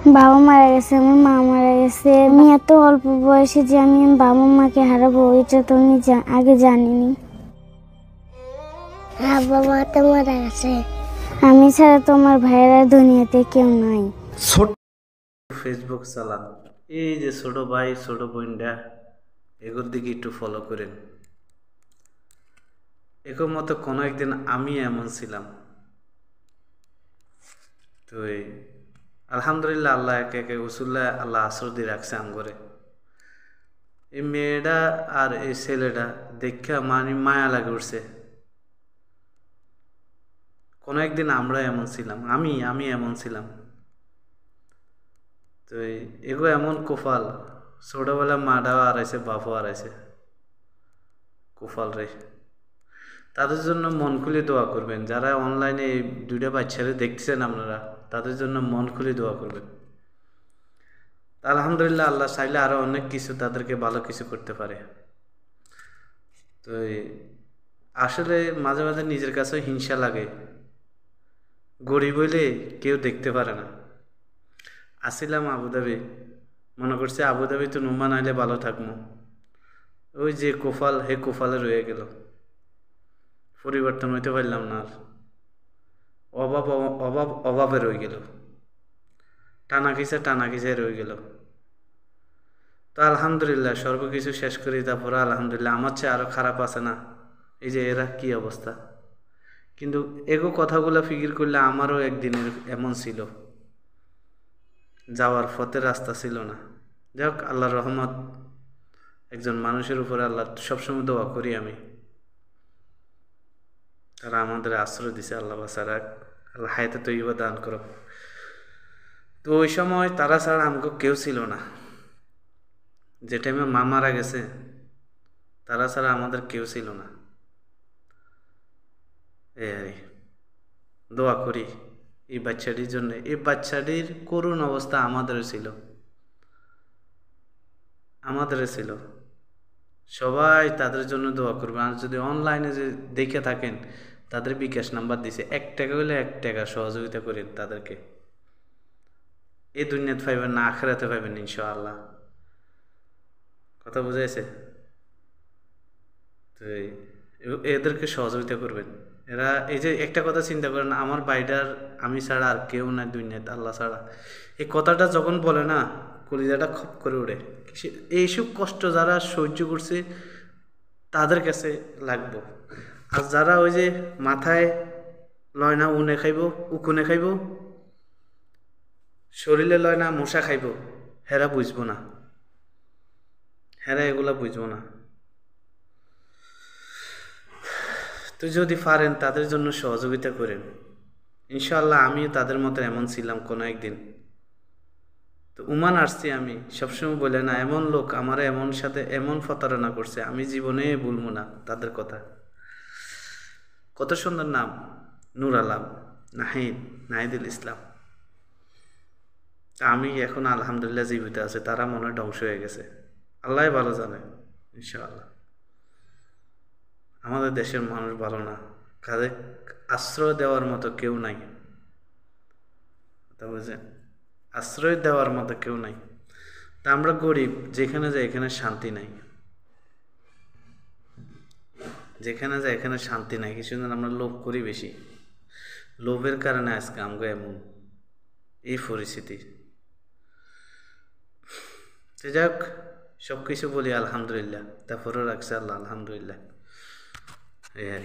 বাবা মারা গেছে, আমার মা মারা গেছে। আমি এত অল্প বয়সে যে আমি বাবা মাকে হারাবো এটা তো আমি আগে জানিনি। বাবা মা তো মারা গেছে, আমি ছাড়া তোমার ভাইয়েরা দুনিয়াতে কেউ নাই। ফেসবুক চালান, এই যে ছোট ভাই ছোট বোনরা এগুলোর দিকে একটু ফলো করেন। এগোর মতো কোনো একদিন আমি এমন ছিলাম। তো আলহামদুলিল্লাহ আল্লাহ একে একে উসুল্লাহ আল্লাহ আসর দিয়ে রাখছে আমগরে। এই মেয়েটা আর এই ছেলেটা দেখা মানে মায়া লাগে উঠছে। কোনো একদিন আমরা এমন ছিলাম, আমি এমন ছিলাম। তো এগো এমন কোফাল, ছোটবেলা মাটাও হারাইছে বাপও হারাইছে, কোফাল রে। তাদের জন্য মন খুলে দোয়া করবেন। যারা অনলাইনে এই দুইটা বাচ্চারা দেখছেন আপনারা, তাদের জন্য মন খুলে দোয়া করবেন। আলহামদুলিল্লাহ আল্লাহ চাইলে আরো অনেক কিছু তাদেরকে ভালো কিছু করতে পারে। তো আসলে মাঝে মাঝে নিজের কাছেও হিংসা লাগে, গরিব হইলে কেউ দেখতে পারে না। আসিলাম আবুধাবি, মনে করছে আবুধাবি তো নুমান আইলে ভালো থাকবো। ওই যে কোফাল, হে কোফালে রয়ে গেল, পরিবর্তন হইতে পারলাম না। আর অভাব অভাব অভাবে রয়ে গেল, টানা খিচে রয়ে গেল। তো আলহামদুলিল্লাহ সর্বকিছু শেষ করি, তারপরে আলহামদুলিল্লাহ আমার চেয়ে আরো খারাপ আছে না। এই যে এরা কি অবস্থা। কিন্তু এগো কথাগুলো ফিকির করলে আমারও একদিনের এমন ছিল, যাওয়ার পথের রাস্তা ছিল না। যাক আল্লাহর রহমত, একজন মানুষের উপরে আল্লাহ সবসময় দোয়া করি আমি, তারা আমাদের আশ্রয় দিছে। আল্লাহ বাসারা আল্লাহ হায়াতে তৈবা দান করো। তো ওই সময় তারা ছাড়া আমাকে কেউ ছিল না। যে টাইমে মা মারা গেছে তারা ছাড়া আমাদের কেউ ছিল না। এই দোয়া করি এই বাচ্চাটির জন্য। এই বাচ্চাটির করুণ অবস্থা আমাদেরও ছিল। সবাই তাদের জন্য দোয়া করবেন। আর যদি অনলাইনে যে দেখে থাকেন, তাদের বিকাশ নাম্বার দিছে, 1 টাকা হলে 1 টাকা সহযোগিতা করেন তাদেরকে। এই দুনিয়াতে পাইবেন না, আখেরাতে পাইবেন ইনশাআল্লাহ। কথা বুঝাইছে? তো এদেরকে সহযোগিতা করবেন। এরা এই যে একটা কথা চিন্তা করেন, আমার বাইডার আমি ছাড়া আর কেউ নাই দুনিয়াতে, আল্লাহ ছাড়া। এই কথাটা যখন বলে না, কলিজাটা খপ করে ওঠে। এইসব কষ্ট যারা সহ্য করছে তাদের কাছে লাগবো। আর যারা ওই যে মাথায় লয় না উনে খাইব, উকুনে খাইব, শরীরে লয় না মশা খাইব, হেরা বুঝবো না, হেরা এগুলা বুঝবো না। তো যদি পারেন তাদের জন্য সহযোগিতা করেন ইনশাআল্লাহ। আমিও তাদের মতো এমন ছিলাম কোনো একদিন। তো উমান আসছি আমি, সবসময় বলে না এমন লোক আমার এমন সাথে এমন প্রতারণা করছে, আমি জীবনে ভুলবো না তাদের কথা। কত সুন্দর নাম, নূর আলম, নাহিদুল ইসলাম। আমি এখন আলহামদুলিল্লাহ জীবিত আছে, তারা মনে হয় ধ্বংস হয়ে গেছে, আল্লাহ ভালো জানে। ইনশাআল্লাহ আমাদের দেশের মানুষ ভালো না, কাদের আশ্রয় দেওয়ার মতো কেউ নাই। বুঝলেন, আশ্রয় দেওয়ার মতো কেউ নাই। তা আমরা গরিব, যেখানে যাই এখানে শান্তি নাই, যেখানে যাই এখানে শান্তি নাই। কিছু আমরা লোভ করি বেশি, লোভের কারণে আজকে আমাকে এমন এই পরিস্থিতি। যাক সব কিছু বলি আলহামদুলিল্লাহ, তারপরেও রাখছে আল্লাহ আলহামদুলিল্লাহ। এই আর